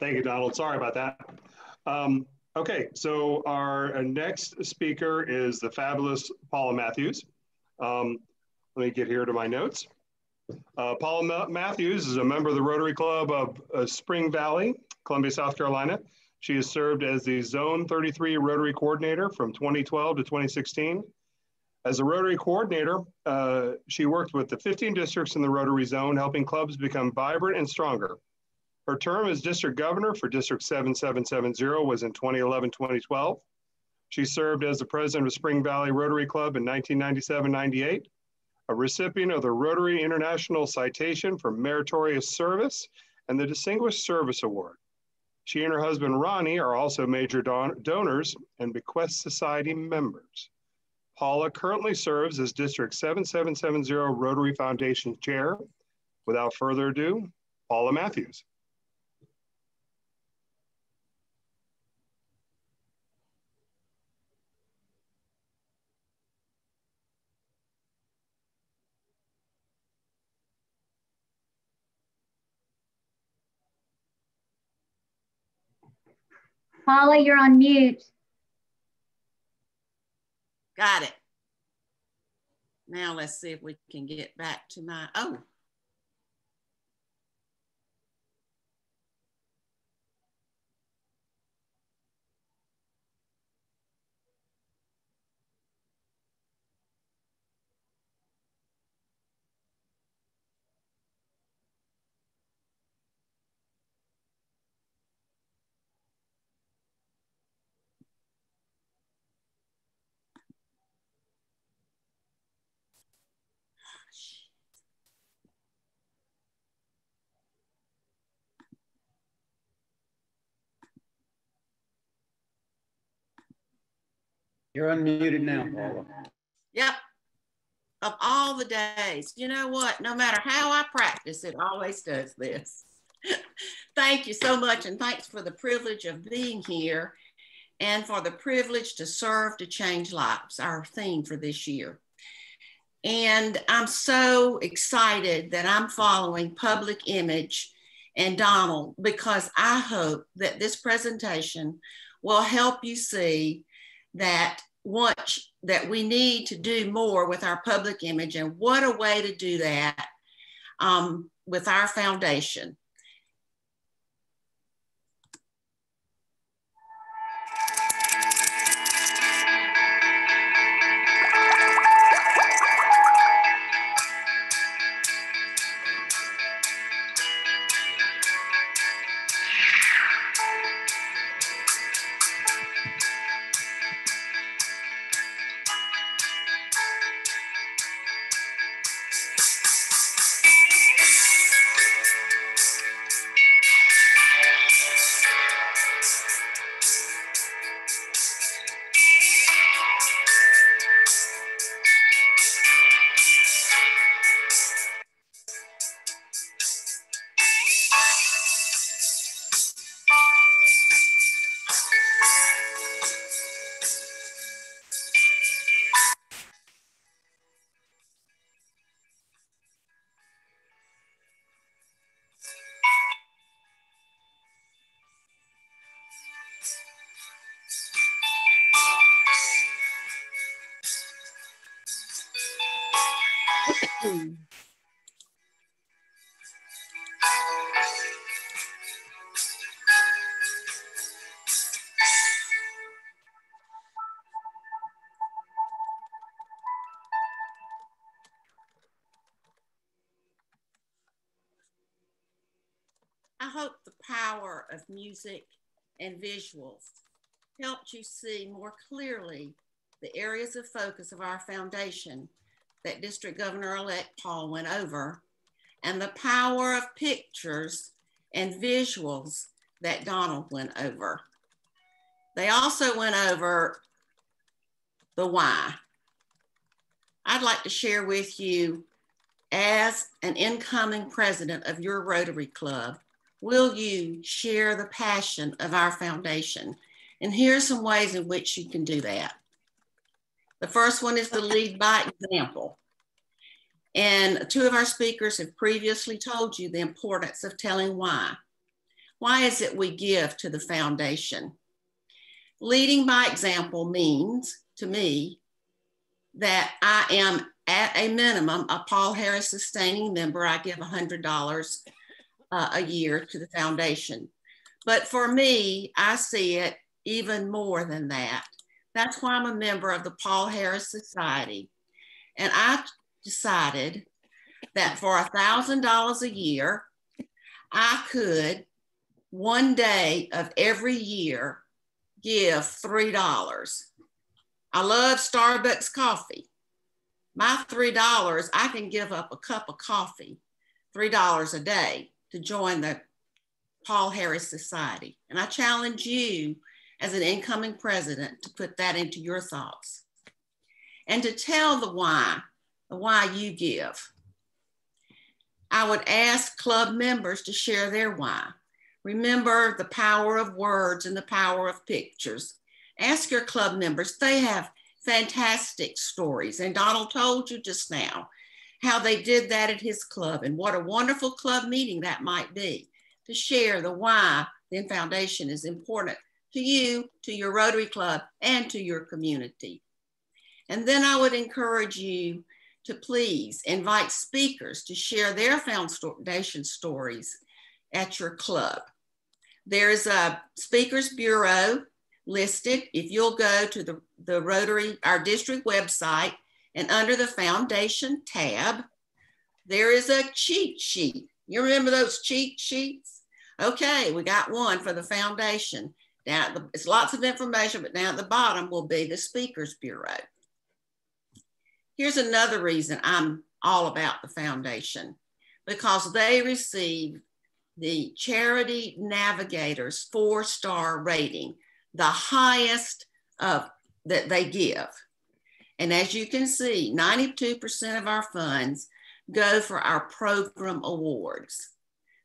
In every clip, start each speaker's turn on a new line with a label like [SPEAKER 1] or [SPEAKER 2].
[SPEAKER 1] Thank you, Donald. Sorry about that. Okay, so our next speaker is the fabulous Paula Matthews. Let me get here to my notes. Paula Matthews is a member of the Rotary Club of Spring Valley, Columbia, South Carolina. She has served as the Zone 33 Rotary Coordinator from 2012 to 2016. As a Rotary Coordinator, she worked with the 15 districts in the Rotary Zone, helping clubs become vibrant and stronger. Her term as District Governor for District 7770 was in 2011-2012. She served as the President of Spring Valley Rotary Club in 1997-98, a recipient of the Rotary International Citation for Meritorious Service and the Distinguished Service Award. She and her husband, Ronnie, are also major donors and Bequest Society members. Paula currently serves as District 7770 Rotary Foundation Chair. Without further ado, Paula Matthews.
[SPEAKER 2] Paula, you're on mute.
[SPEAKER 3] Got it. Now let's see if we can get back to my, oh.
[SPEAKER 4] You're unmuted now, Paula.
[SPEAKER 3] Yep. Of all the days, you know what? No matter how I practice, it always does this. Thank you so much. And thanks for the privilege of being here and for the privilege to serve to change lives, our theme for this year. And I'm so excited that I'm following Public Image and Donald, because I hope that this presentation will help you see that we need to do more with our public image, and what a way to do that with our foundation. I hope the power of music and visuals helped you see more clearly the areas of focus of our foundation that District Governor-elect Paul went over, and the power of pictures and visuals that Donald went over. They also went over the why. I'd like to share with you, as an incoming president of your Rotary Club, will you share the passion of our foundation? And here's some ways in which you can do that. The first one is to lead by example. And two of our speakers have previously told you the importance of telling why. Why is it we give to the foundation? Leading by example means, to me, that I am at a minimum a Paul Harris sustaining member. I give $100 a year to the foundation. But for me, I see it even more than that. That's why I'm a member of the Paul Harris Society. And I decided that for $1,000 a year, I could one day of every year give $3. I love Starbucks coffee. My $3, I can give up a cup of coffee, $3 a day to join the Paul Harris Society. And I challenge you as an incoming president to put that into your thoughts and to tell the why you give. I would ask club members to share their why. Remember the power of words and the power of pictures. Ask your club members, they have fantastic stories. And Donald told you just now how they did that at his club and what a wonderful club meeting that might be to share the why the foundation is important to you, to your Rotary Club, and to your community. And then I would encourage you to please invite speakers to share their foundation stories at your club. There's a speakers bureau listed. If you'll go to the Rotary, our district website, and under the foundation tab, there is a cheat sheet. You remember those cheat sheets? Okay, we got one for the foundation. Now, it's lots of information, but down at the bottom will be the speakers bureau. Here's another reason I'm all about the foundation, because they receive the Charity Navigator's 4-star rating, the highest that they give. And as you can see, 92% of our funds go for our program awards.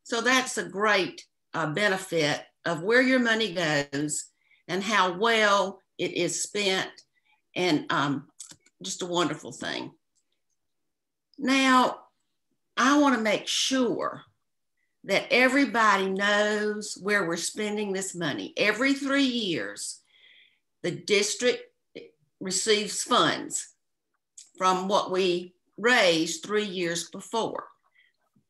[SPEAKER 3] So that's a great benefit of where your money goes and how well it is spent, and just a wonderful thing. Now, I want to make sure that everybody knows where we're spending this money. Every 3 years, the district receives funds from what we raised 3 years before.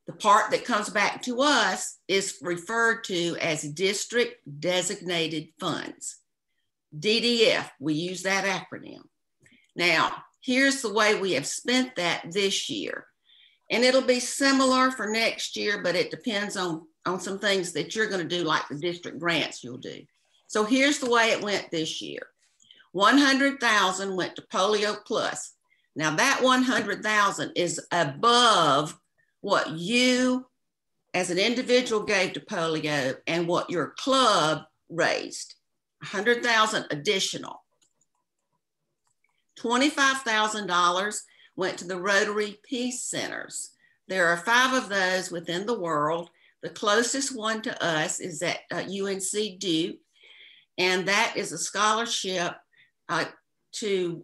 [SPEAKER 3] The part that comes back to us is referred to as district designated funds. DDF, we use that acronym. Now, here's the way we have spent that this year. And it'll be similar for next year, but it depends on some things that you're going to do, like the district grants you'll do. So here's the way it went this year. 100,000 went to Polio Plus. Now that 100,000 is above what you as an individual gave to polio and what your club raised. 100,000 additional. $25,000 went to the Rotary Peace Centers. There are 5 of those within the world. The closest one to us is at UNC Duke, and that is a scholarship to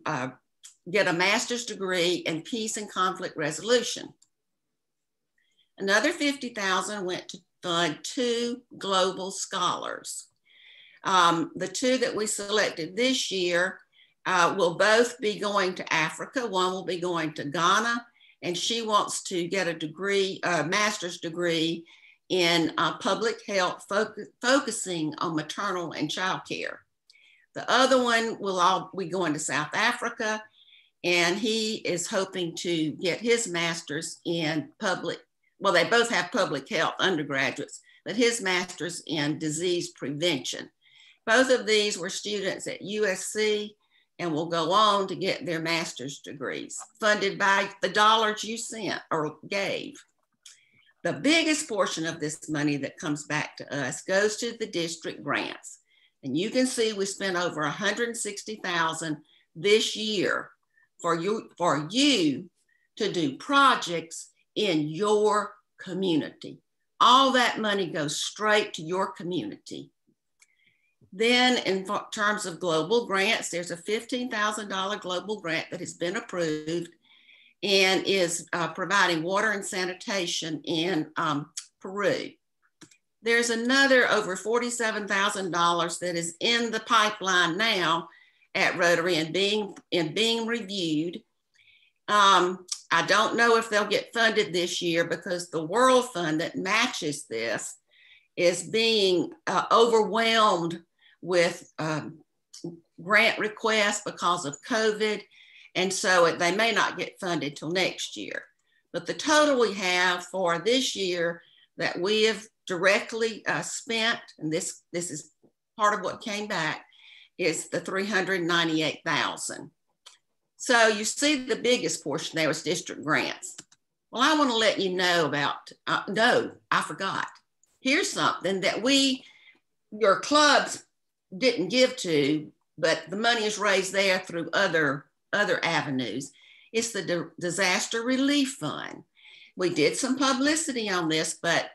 [SPEAKER 3] get a master's degree in peace and conflict resolution. Another 50,000 went to fund 2 global scholars. The 2 that we selected this year will both be going to Africa. One will be going to Ghana, and she wants to get a degree, a master's degree in public health, focusing on maternal and child care. The other one will all be going to South Africa, and he is hoping to get his master's in public, well, they both have public health undergraduates, but his master's in disease prevention. Both of these were students at USC and will go on to get their master's degrees, funded by the dollars you sent or gave. The biggest portion of this money that comes back to us goes to the district grants. And you can see we spent over $160,000 this year for you to do projects in your community. All that money goes straight to your community. Then in terms of global grants, there's a $15,000 global grant that has been approved and is providing water and sanitation in Peru. There's another over $47,000 that is in the pipeline now at Rotary and being reviewed. I don't know if they'll get funded this year because the World Fund that matches this is being overwhelmed with grant requests because of COVID. And so they may not get funded till next year. But the total we have for this year that we have directly spent, and this is part of what came back, is the $398,000. So you see the biggest portion there was district grants. Well, I want to let you know about, no, I forgot. Here's something that your clubs didn't give to, but the money is raised there through other avenues. It's the Disaster Relief Fund. We did some publicity on this, but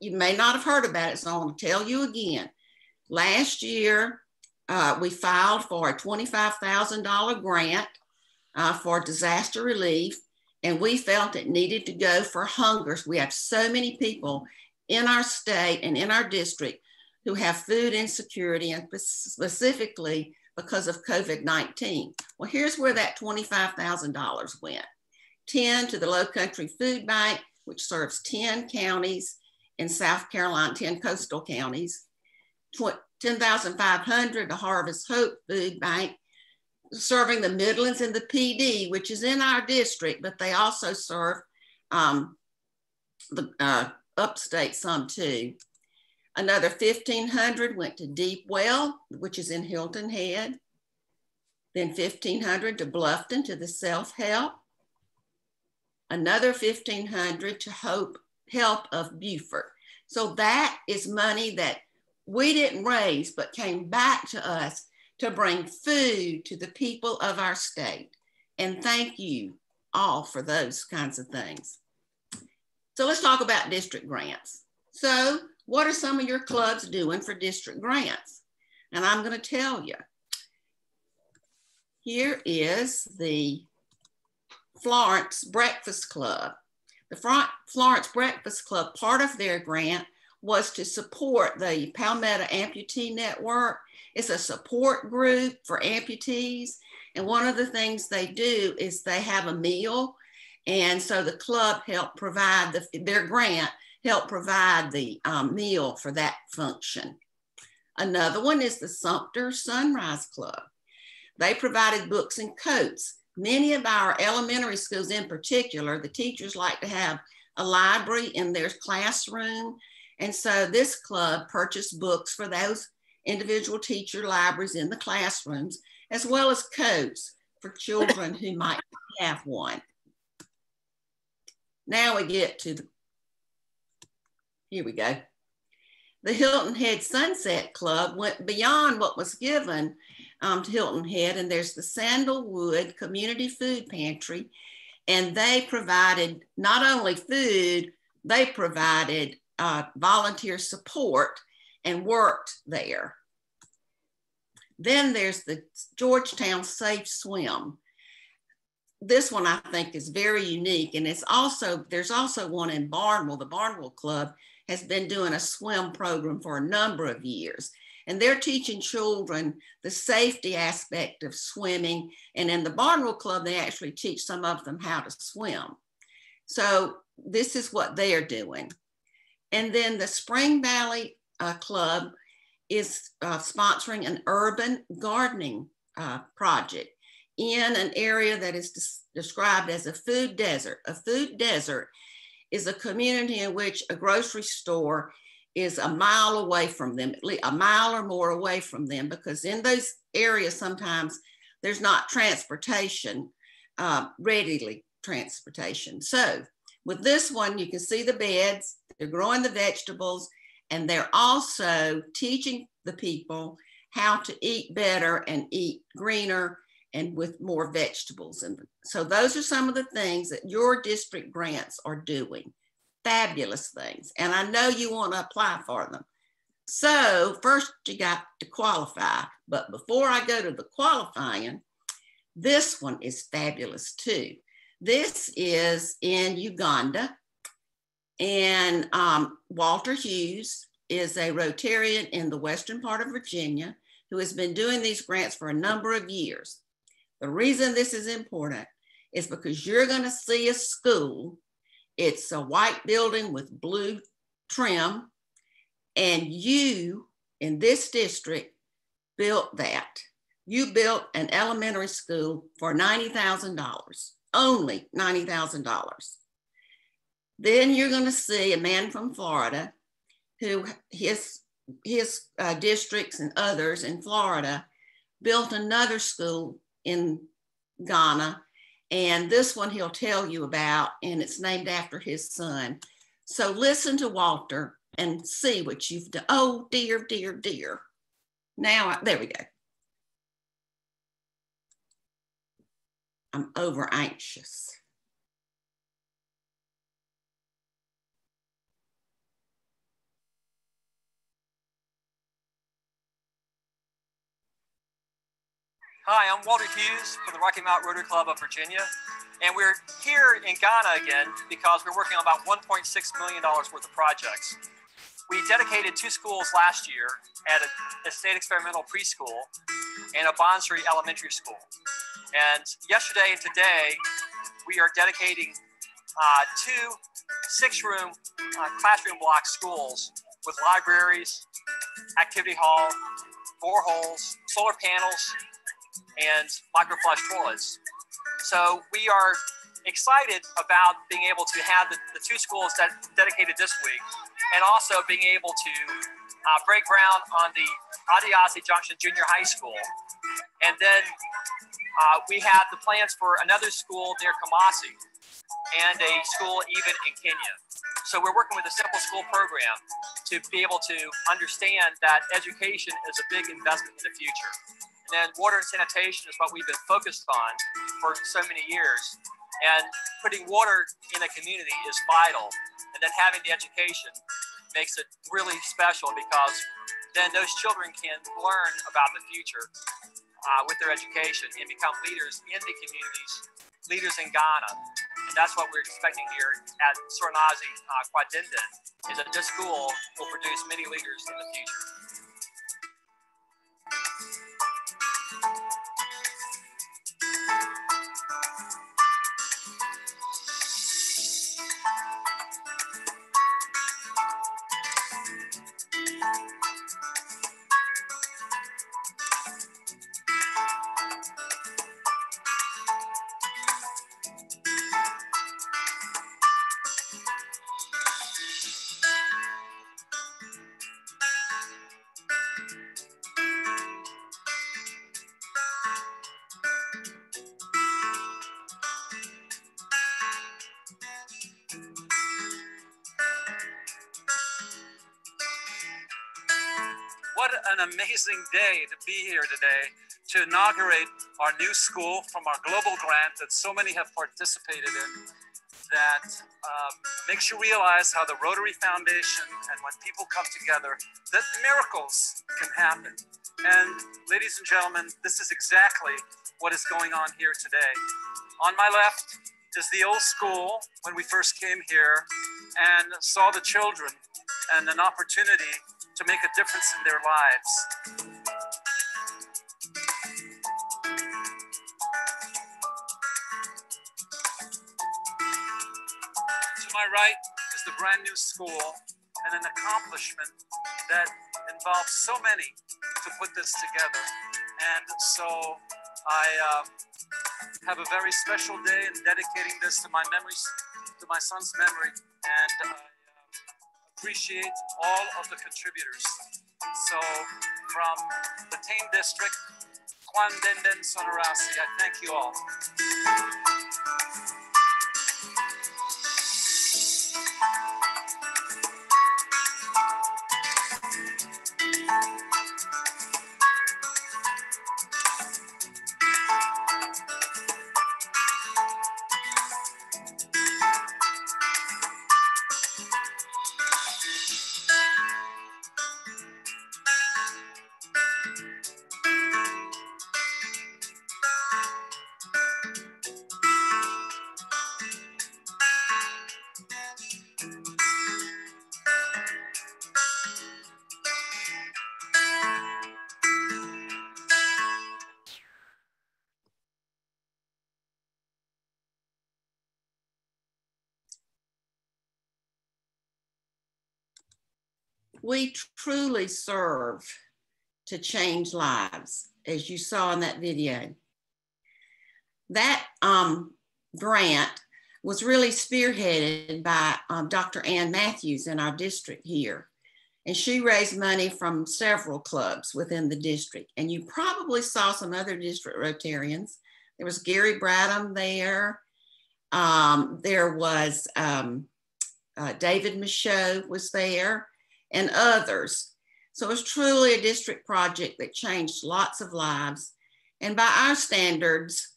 [SPEAKER 3] you may not have heard about it, so I want to tell you again. Last year, we filed for a $25,000 grant for disaster relief, and we felt it needed to go for hunger. We have so many people in our state and in our district who have food insecurity, and specifically because of COVID-19. Well, here's where that $25,000 went. 10 to the Low Country Food Bank, which serves 10 counties in South Carolina, 10 coastal counties. 10,500 to Harvest Hope Food Bank, serving the Midlands and the PD, which is in our district, but they also serve the upstate some too. Another 1,500 went to Deep Well, which is in Hilton Head. Then 1,500 to Bluffton to the Self-Help. Another 1,500 to Help of Beaufort. So that is money that we didn't raise, but came back to us to bring food to the people of our state. And thank you all for those kinds of things. So let's talk about district grants. So what are some of your clubs doing for district grants? And I'm going to tell you. Here is the Florence Breakfast Club. The Florence Breakfast Club, part of their grant was to support the Palmetto Amputee Network. It's a support group for amputees. And one of the things they do is they have a meal. And so the club helped provide, their grant helped provide the meal for that function. Another one is the Sumter Sunrise Club. They provided books and coats. Many of our elementary schools in particular, the teachers like to have a library in their classroom. And so this club purchased books for those individual teacher libraries in the classrooms, as well as coats for children who might have one. Now we get to here we go. The Hilton Head Sunset Club went beyond what was given to Hilton Head, and there's the Sandalwood Community Food Pantry, and they provided not only food, they provided volunteer support and worked there. Then there's the Georgetown Safe Swim. This one I think is very unique, and there's also one in Barnwell. The Barnwell Club has been doing a swim program for a number of years, and they're teaching children the safety aspect of swimming. And in the Barnwell Club, they actually teach some of them how to swim. So this is what they're doing. And then the Spring Valley Club is sponsoring an urban gardening project in an area that is described as a food desert. A food desert is a community in which a grocery store is a mile away from them, at least a mile or more away from them, because in those areas sometimes there's not transportation, readily transportation. So with this one, you can see the beds, they're growing the vegetables, and they're also teaching the people how to eat better and eat greener and with more vegetables. And so those are some of the things that your district grants are doing. Fabulous things. And I know you want to apply for them. So first you got to qualify. But before I go to the qualifying, this one is fabulous too. This is in Uganda. And Walter Hughes is a Rotarian in the western part of Virginia who has been doing these grants for a number of years. The reason this is important is because you're going to see a school. It's a white building with blue trim, and you in this district built that. You built an elementary school for $90,000, only $90,000. Then you're going to see a man from Florida who his districts and others in Florida built another school in Ghana. And this one he'll tell you about, and it's named after his son. So listen to Walter and see what you've done. Oh, dear, dear, dear. Now, there we go. I'm over anxious.
[SPEAKER 5] Hi, I'm Walter Hughes from the Rocky Mount Rotary Club of Virginia, and we're here in Ghana again because we're working on about $1.6 million worth of projects. We dedicated 2 schools last year at a state experimental preschool and a Bonsri elementary school. And yesterday and today, we are dedicating 2 6-room classroom block schools with libraries, activity hall, boreholes, solar panels, and microflush toilets. So we are excited about being able to have the 2 schools that dedicated this week, and also being able to break ground on the Adiasi Junction Junior High School. And then we have the plans for another school near Kumasi and a school even in Kenya. So we're working with a simple school program to be able to understand that education is a big investment in the future. And then water and sanitation is what we've been focused on for so many years. And putting water in a community is vital. And then having the education makes it really special, because then those children can learn about the future with their education and become leaders in the communities, leaders in Ghana. And that's what we're expecting here at Sornazi Kwadenden, is that this school will produce many leaders in the future.
[SPEAKER 6] What an amazing day to be here today to inaugurate our new school from our global grant that so many have participated in, that makes you realize how the Rotary Foundation, and when people come together, that miracles can happen. And ladies and gentlemen, this is exactly what is going on here today. On my left is the old school when we first came here and saw the children and an opportunity to make a difference in their lives. To my right is the brand new school, and an accomplishment that involves so many to put this together. And so I have a very special day in dedicating this to my memories, to my son's memory, and appreciate all of the contributors. So from the Tame District, Kwandenden Sonorasi, I thank you all.
[SPEAKER 3] we truly serve to change lives, as you saw in that video. That grant was really spearheaded by Dr. Ann Matthews in our district here. And she raised money from several clubs within the district. And you probably saw some other district Rotarians. There was Gary Bradham there. There was David Michaud was there and others. So it was truly a district project that changed lots of lives. And by our standards,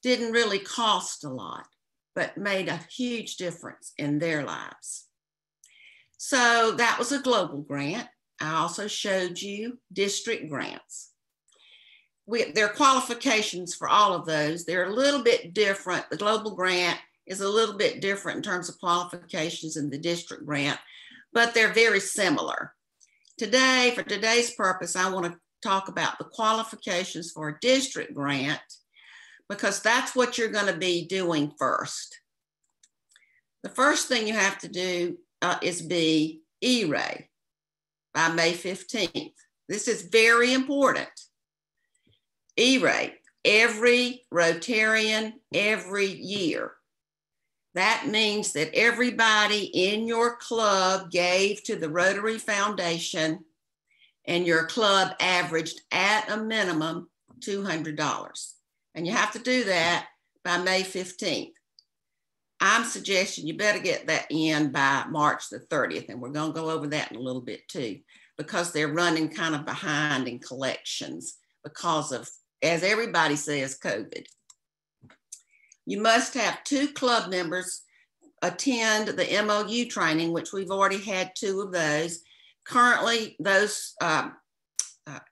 [SPEAKER 3] didn't really cost a lot, but made a huge difference in their lives. So that was a global grant. I also showed you district grants. There are qualifications for all of those. They're a little bit different. The global grant is a little bit different in terms of qualifications than the district grant, but they're very similar. Today, for today's purpose, I want to talk about the qualifications for a district grant, because that's what you're going to be doing first. The first thing you have to do is be E-Ray by May 15th. This is very important. E-Ray, every Rotarian, every year. That means that everybody in your club gave to the Rotary Foundation, and your club averaged at a minimum $200. And you have to do that by May 15th. I'm suggesting you better get that in by March the 30th. And we're going to go over that in a little bit too, because they're running kind of behind in collections because of, as everybody says, COVID. You must have 2 club members attend the MOU training, which we've already had 2 of those. Currently, those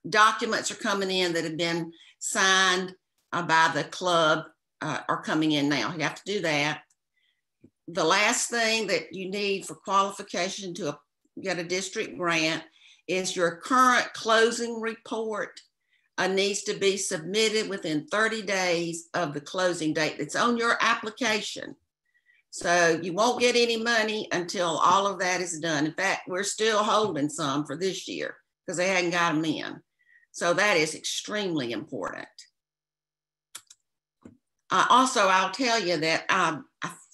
[SPEAKER 3] documents are coming in that have been signed by the club are coming in now. You have to do that. The last thing that you need for qualification to get a district grant is your current closing report needs to be submitted within 30 days of the closing date that's on your application. So you won't get any money until all of that is done. In fact, we're still holding some for this year because they hadn't got them in. So that is extremely important. Also, I'll tell you that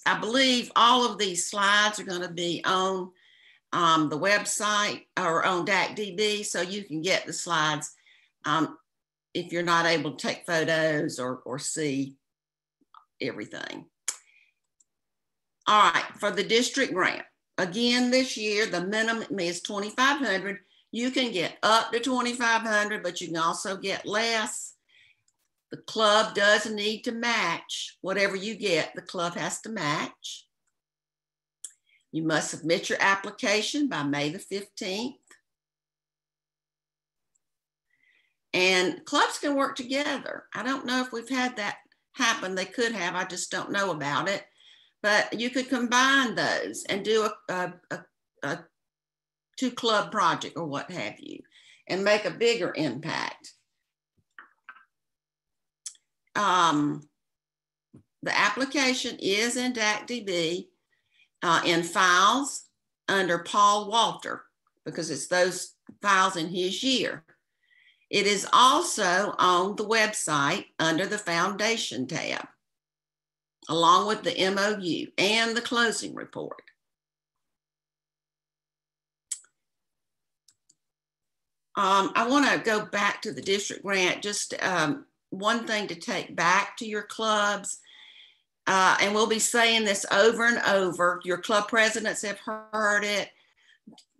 [SPEAKER 3] I believe all of these slides are going to be on the website or on DACDB, so you can get the slides if you're not able to take photos or see everything. All right, for the district grant, again this year, the minimum is $2,500. You can get up to $2,500, but you can also get less. The club does need to match whatever you get, the club has to match. You must submit your application by May the 15th. And clubs can work together. I don't know if we've had that happen. They could have, I just don't know about it. But you could combine those and do a 2-club project or what have you, and make a bigger impact. The application is in DACDB in files under Paul Walter, because it's those files in his year. It is also on the website under the Foundation tab, along with the MOU and the closing report. I want to go back to the district grant, just one thing to take back to your clubs, and we'll be saying this over and over. Your club presidents have heard it,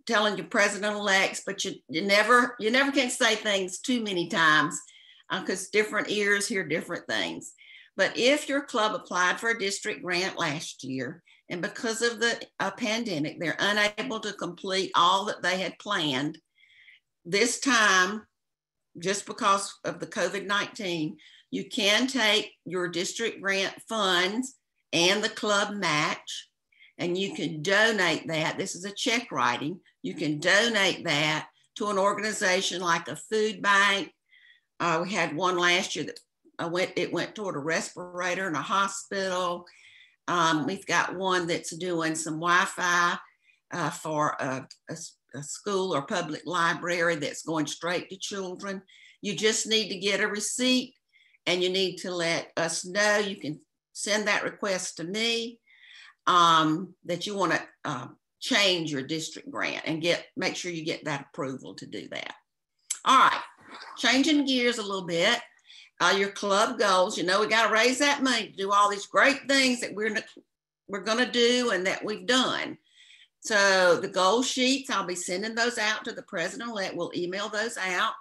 [SPEAKER 3] telling your president-elects, but you never can say things too many times because different ears hear different things. But if your club applied for a district grant last year, and because of the pandemic, they're unable to complete all that they had planned, this time, just because of the COVID-19, you can take your district grant funds and the club match, and you can donate that. This is a check writing. You can donate that to an organization like a food bank. We had one last year that it went toward a respirator in a hospital. We've got one that's doing some Wi-Fi for a school or public library that's going straight to children. You just need to get a receipt and you need to let us know. You can send that request to me that you want to change your district grant and make sure you get that approval to do that. All right, changing gears a little bit. Your club goals, you know, we got to raise that money to do all these great things that we're going to do and that we've done. So the goal sheets, I'll be sending those out to the president-elect. We'll email those out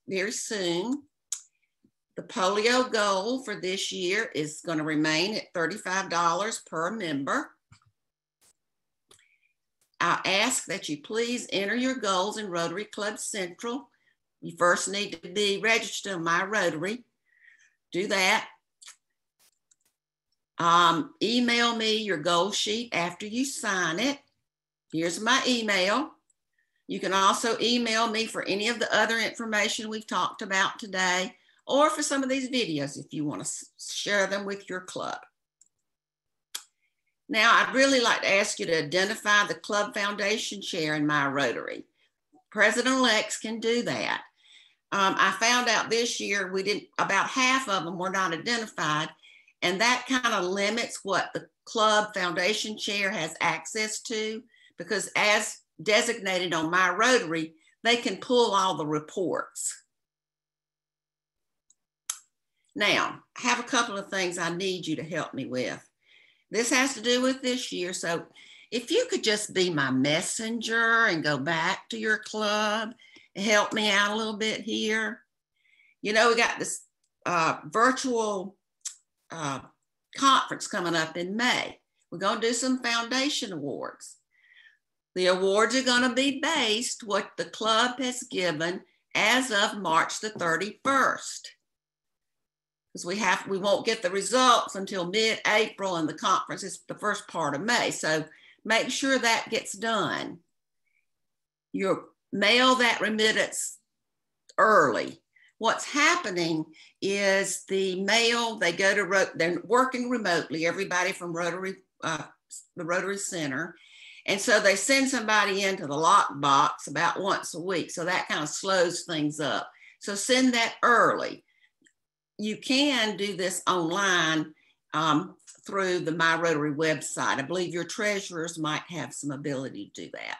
[SPEAKER 3] very soon. The polio goal for this year is going to remain at $35 per member. I ask that you please enter your goals in Rotary Club Central. You first need to be registered on my Rotary. Do that. Email me your goal sheet after you sign it. Here's my email. You can also email me for any of the other information we've talked about today, or for some of these videos if you want to share them with your club. Now, I'd really like to ask you to identify the club foundation chair in my Rotary. President-elects can do that. I found out this year about half of them were not identified, and that kind of limits what the club foundation chair has access to, because as designated on my Rotary, they can pull all the reports. Now, I have a couple of things I need you to help me with. This has to do with this year, so if you could just be my messenger and go back to your club and help me out a little bit here. You know, we got this virtual conference coming up in May. We're going to do some foundation awards. The awards are going to be based what the club has given as of March the 31st. Because we won't get the results until mid-April, and the conference is the first part of May. So make sure that gets done. You mail that remittance early. What's happening is the mail, they're working remotely, everybody from Rotary, the Rotary Center. And so they send somebody into the lockbox about once a week. So that kind of slows things up. So send that early. You can do this online through the My Rotary website. I believe your treasurers might have some ability to do that.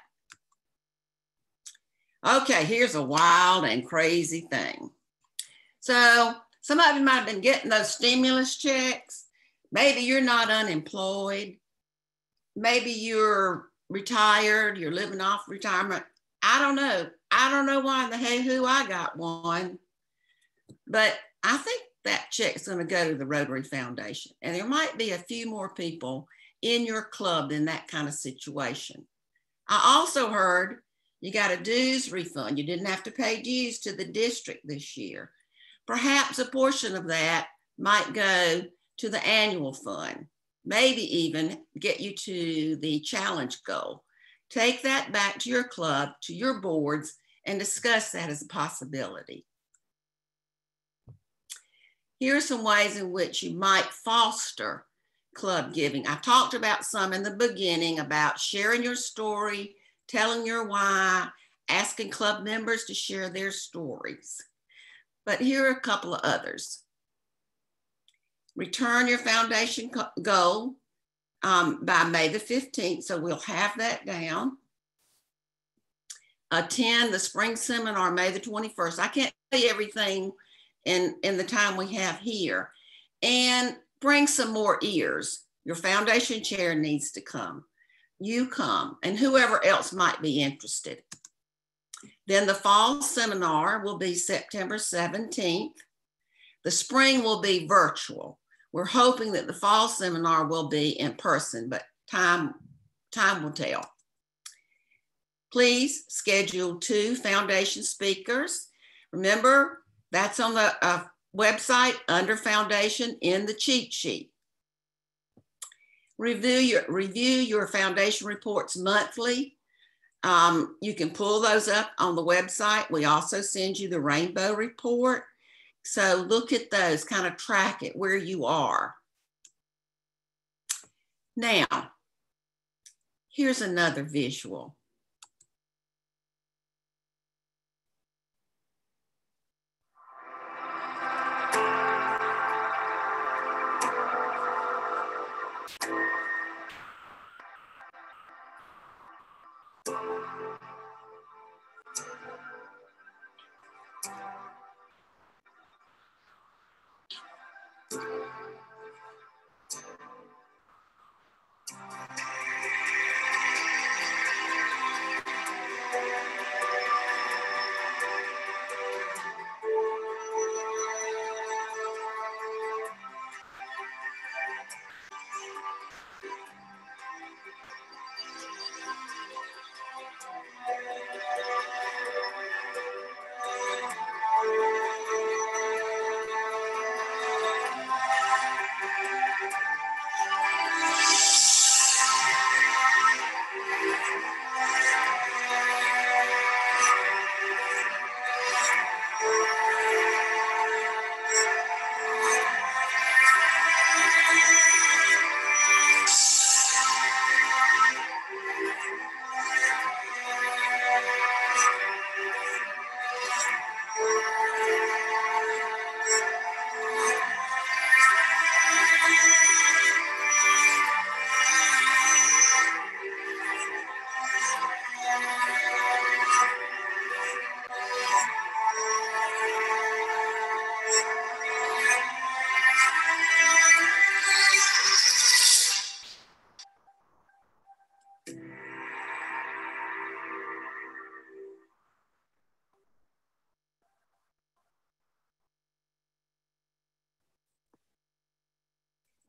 [SPEAKER 3] Okay, here's a wild and crazy thing. So some of you might have been getting those stimulus checks. Maybe you're not unemployed. Maybe you're retired, you're living off retirement. I don't know. I don't know why in the hey-hoo I got one, but I think that check's going to go to the Rotary Foundation. And there might be a few more people in your club in that kind of situation. I also heard you got a dues refund. You didn't have to pay dues to the district this year. Perhaps a portion of that might go to the annual fund, maybe even get you to the challenge goal. Take that back to your club, to your boards, and discuss that as a possibility. Here are some ways in which you might foster club giving. I talked about some in the beginning about sharing your story, telling your why, asking club members to share their stories. But here are a couple of others. Return your foundation goal by May the 15th, so we'll have that down. Attend the spring seminar May the 21st. I can't tell you everything in the time we have here. And bring some more ears. Your foundation chair needs to come. You come, and whoever else might be interested. Then the fall seminar will be September 17th. The spring will be virtual. We're hoping that the fall seminar will be in person, but time will tell. Please schedule 2 foundation speakers. Remember, that's on the website under foundation in the cheat sheet. Review your foundation reports monthly. You can pull those up on the website. We also send you the rainbow report. So look at those, kind of track it where you are. Now, here's another visual.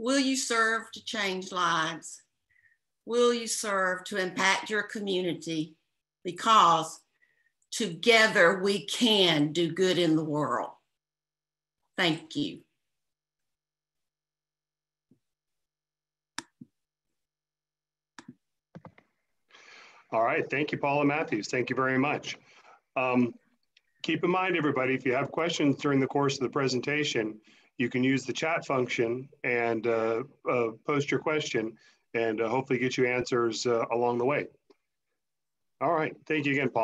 [SPEAKER 3] Will you serve to change lives? Will you serve to impact your community? Because together we can do good in the world. Thank you.
[SPEAKER 1] All right, thank you, Paula Matthews. Thank you very much. Keep in mind, everybody, if you have questions during the course of the presentation, you can use the chat function and post your question and hopefully get you answers along the way. All right, thank you again, Paula.